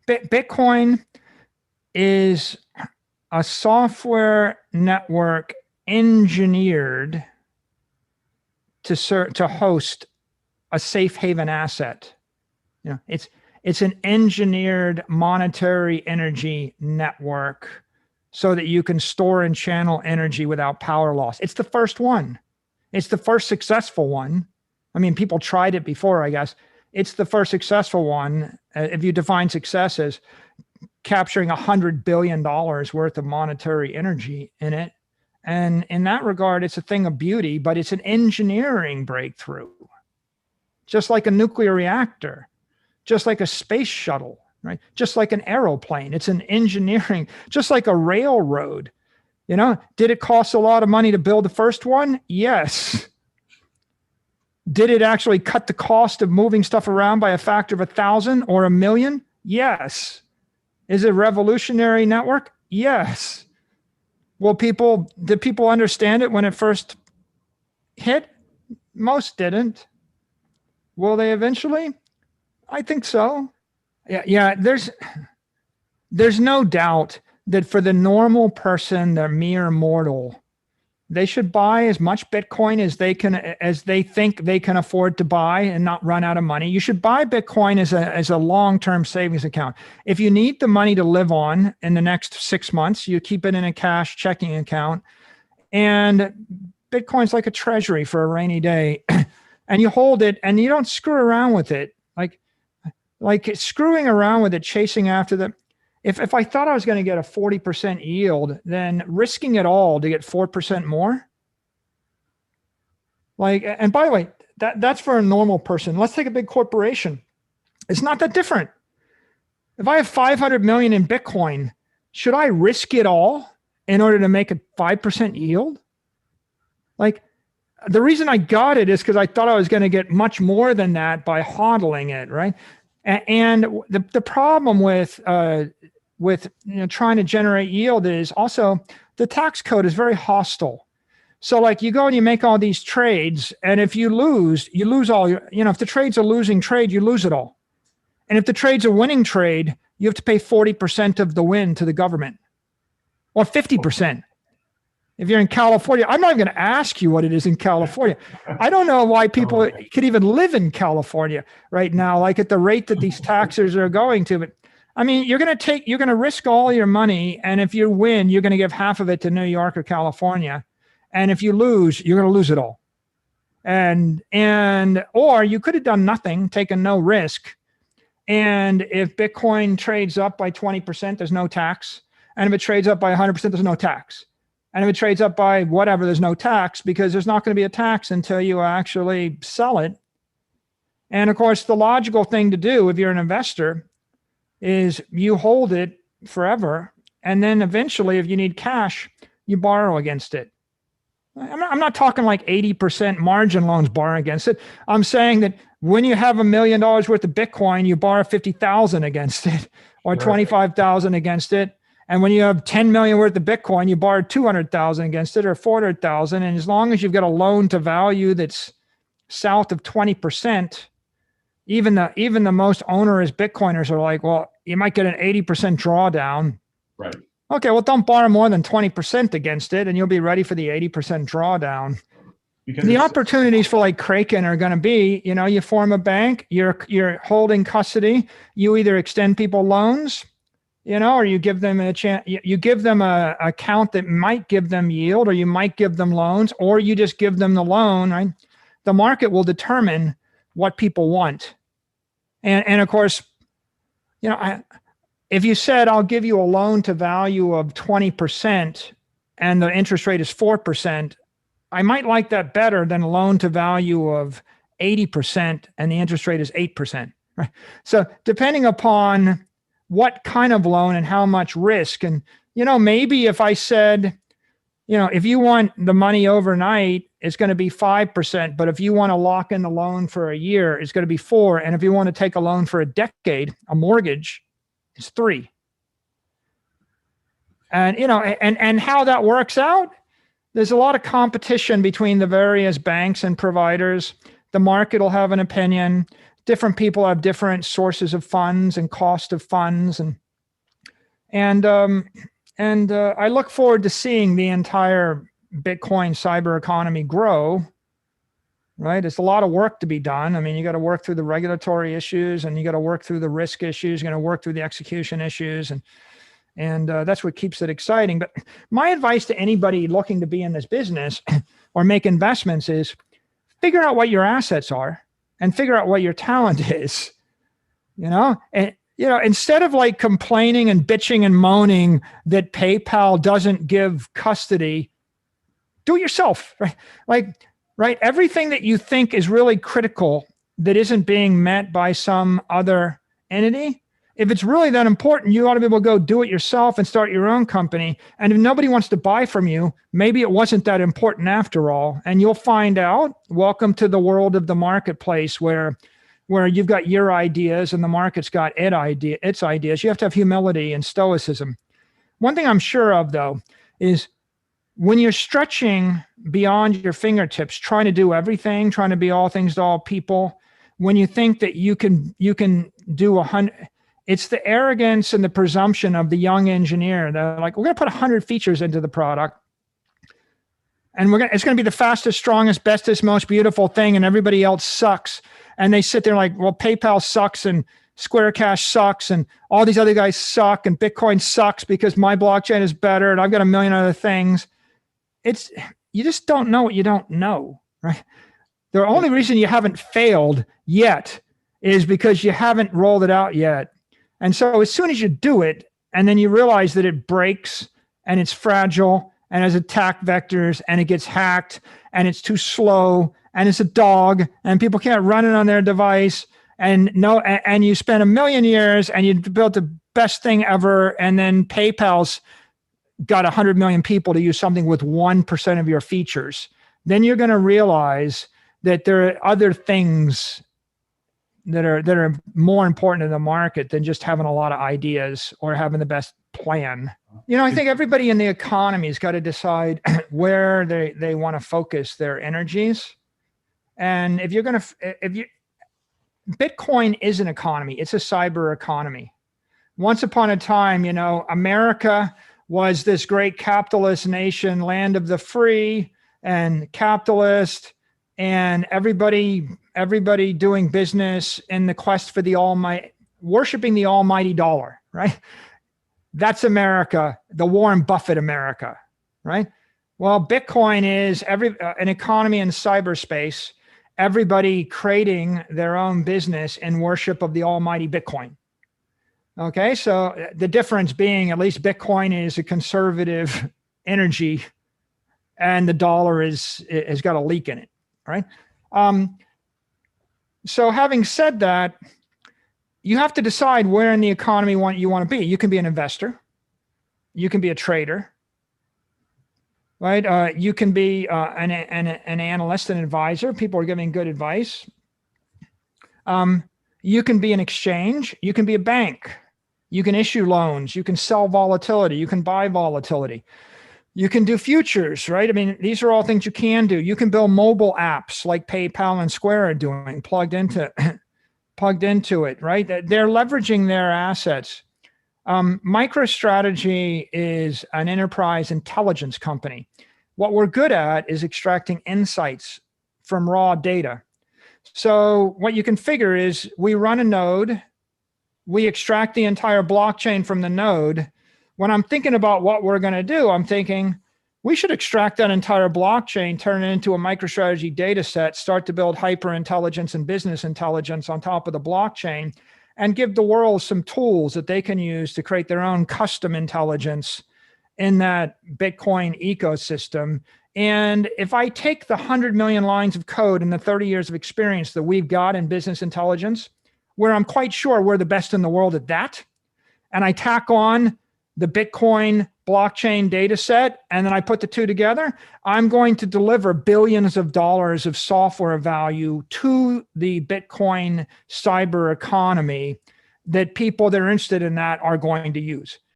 Bitcoin is a software network engineered to host a safe haven asset. It's an engineered monetary energy network so that you can store and channel energy without power loss. It's the first one. It's the first successful one. I mean, people tried it before, I guess. It's the first successful one. If you define success as capturing $100 billion worth of monetary energy in it. And in that regard, it's a thing of beauty, but it's an engineering breakthrough. Just like a nuclear reactor, just like a space shuttle, right? Just like an aeroplane. It's an engineering, just like a railroad. Did it cost a lot of money to build the first one? Yes. Did it actually cut the cost of moving stuff around by a factor of 1,000 or 1,000,000? Yes. Is it a revolutionary network? Yes. Did people understand it when it first hit? Most didn't. Will they eventually? I think so. Yeah. There's no doubt that for the normal person, the mere mortal, they should buy as much Bitcoin as they think they can afford to buy and not run out of money. You should buy Bitcoin as a long-term savings account. If you need the money to live on in the next 6 months, you keep it in a cash checking account. And Bitcoin's like a treasury for a rainy day. And you hold it and you don't screw around with it. Like screwing around with it, chasing after the. If I thought I was going to get a 40% yield, then risking it all to get 4% more. And by the way, that's for a normal person. Let's take a big corporation. It's not that different. If I have 500 million in Bitcoin, should I risk it all in order to make a 5% yield? The reason I got it is because I thought I was going to get much more than that by hodling it, right? And the problem with trying to generate yield is also the tax code is very hostile. So you go and you make all these trades, and if you lose all your, if the trade's a losing trade, you lose it all. And if the trade's a winning trade, you have to pay 40% of the win to the government, or 50%. If you're in California, I'm not even going to ask you what it is in California. I don't know why people could even live in California right now, at the rate that these taxes are going to. But I mean, you're going to risk all your money. And if you win, you're going to give half of it to New York or California. And if you lose, you're going to lose it all. Or you could have done nothing, taken no risk. And if Bitcoin trades up by 20%, there's no tax. And if it trades up by 100%, there's no tax. And if it trades up by whatever, there's no tax, because there's not going to be a tax until you actually sell it. And of course, the logical thing to do if you're an investor is you hold it forever. And then eventually, if you need cash, you borrow against it. I'm not talking like 80% margin loans borrow against it. I'm saying that when you have $1 million worth of Bitcoin, you borrow 50,000 against it, or 25,000 against it. And when you have 10 million worth of Bitcoin, you borrow 200,000 against it, or 400,000. And as long as you've got a loan to value that's south of 20%, even the most onerous Bitcoiners are like, well, you might get an 80% drawdown. Right. Okay, well, don't borrow more than 20% against it, and you'll be ready for the 80% drawdown. Because the opportunities for Kraken are going to be, you form a bank, you're holding custody, you either extend people loans, or you give them a chance, you give them a account that might give them yield, or you might give them loans, or you just give them the loan, right? The market will determine what people want. And of course, if you said, I'll give you a loan to value of 20% and the interest rate is 4%, I might like that better than a loan to value of 80% and the interest rate is 8%. Right? So depending upon what kind of loan and how much risk, and maybe if I said, if you want the money overnight, it's going to be 5%, but if you want to lock in the loan for a year, it's going to be 4%. And if you want to take a loan for a decade, a mortgage, it's 3%. And and how that works out, there's a lot of competition between the various banks and providers. The market will have an opinion. different people have different sources of funds and cost of funds, and I look forward to seeing the entire Bitcoin cyber economy grow. Right, it's a lot of work to be done. I mean, you got to work through the regulatory issues, and you got to work through the risk issues. You're going to work through the execution issues, and that's what keeps it exciting. But my advice to anybody looking to be in this business or make investments is figure out what your assets are and figure out what your talent is. And instead of like complaining and bitching and moaning that PayPal doesn't give custody, do it yourself. Right? Everything that you think is really critical that isn't being met by some other entity, if it's really that important, you ought to be able to go do it yourself and start your own company. And if nobody wants to buy from you, maybe it wasn't that important after all. And you'll find out. Welcome to the world of the marketplace where you've got your ideas and the market's got its ideas. You have to have humility and stoicism. One thing I'm sure of, though, is when you're stretching beyond your fingertips, trying to do everything, trying to be all things to all people, when you think that you can do 100, it's the arrogance and the presumption of the young engineer. They're like, we're going to put 100 features into the product, and it's going to be the fastest, strongest, bestest, most beautiful thing, and everybody else sucks. And they sit there like, well, PayPal sucks, and Square Cash sucks, and all these other guys suck, and Bitcoin sucks because my blockchain is better, and I've got a million other things. You just don't know what you don't know, right? The only reason you haven't failed yet is because you haven't rolled it out yet. And so as soon as you do it, and then you realize that it breaks and it's fragile and has attack vectors and it gets hacked and it's too slow and it's a dog and people can't run it on their device, and you spend 1 million years and you built the best thing ever, and then PayPal's got 100 million people to use something with 1% of your features, then you're going to realize that there are other things that are more important in the market than just having a lot of ideas or having the best plan. I think everybody in the economy has got to decide where they want to focus their energies. And Bitcoin is an economy. It's a cyber economy. Once upon a time, America was this great capitalist nation, land of the free and capitalist, and everybody doing business in the quest for the almighty, worshiping the almighty dollar, right? That's America, the Warren Buffett America, right? Well, Bitcoin is an economy in cyberspace, everybody creating their own business in worship of the almighty Bitcoin. Okay, so the difference being, at least Bitcoin is a conservative energy, and the dollar has got a leak in it, right? So having said that, you have to decide where in the economy you want to be. You can be an investor, you can be a trader, right? You can be an analyst, an advisor. People are giving good advice. You can be an exchange. You can be a bank. You can issue loans. You can sell volatility. You can buy volatility. You can do futures, right? I mean, these are all things you can do. You can build mobile apps like PayPal and Square are doing, plugged into it, right? They're leveraging their assets. MicroStrategy is an enterprise intelligence company. What we're good at is extracting insights from raw data. So what you can figure is we run a node, we extract the entire blockchain from the node. When I'm thinking about what we're going to do, I'm thinking we should extract that entire blockchain, turn it into a MicroStrategy data set, start to build hyper intelligence and business intelligence on top of the blockchain, and give the world some tools that they can use to create their own custom intelligence in that Bitcoin ecosystem. And if I take the 100 million lines of code and the 30 years of experience that we've got in business intelligence, where I'm quite sure we're the best in the world at that, and I tack on the Bitcoin blockchain data set, and then I put the two together, I'm going to deliver billions of dollars of software value to the Bitcoin cyber economy that people that are interested in that are going to use.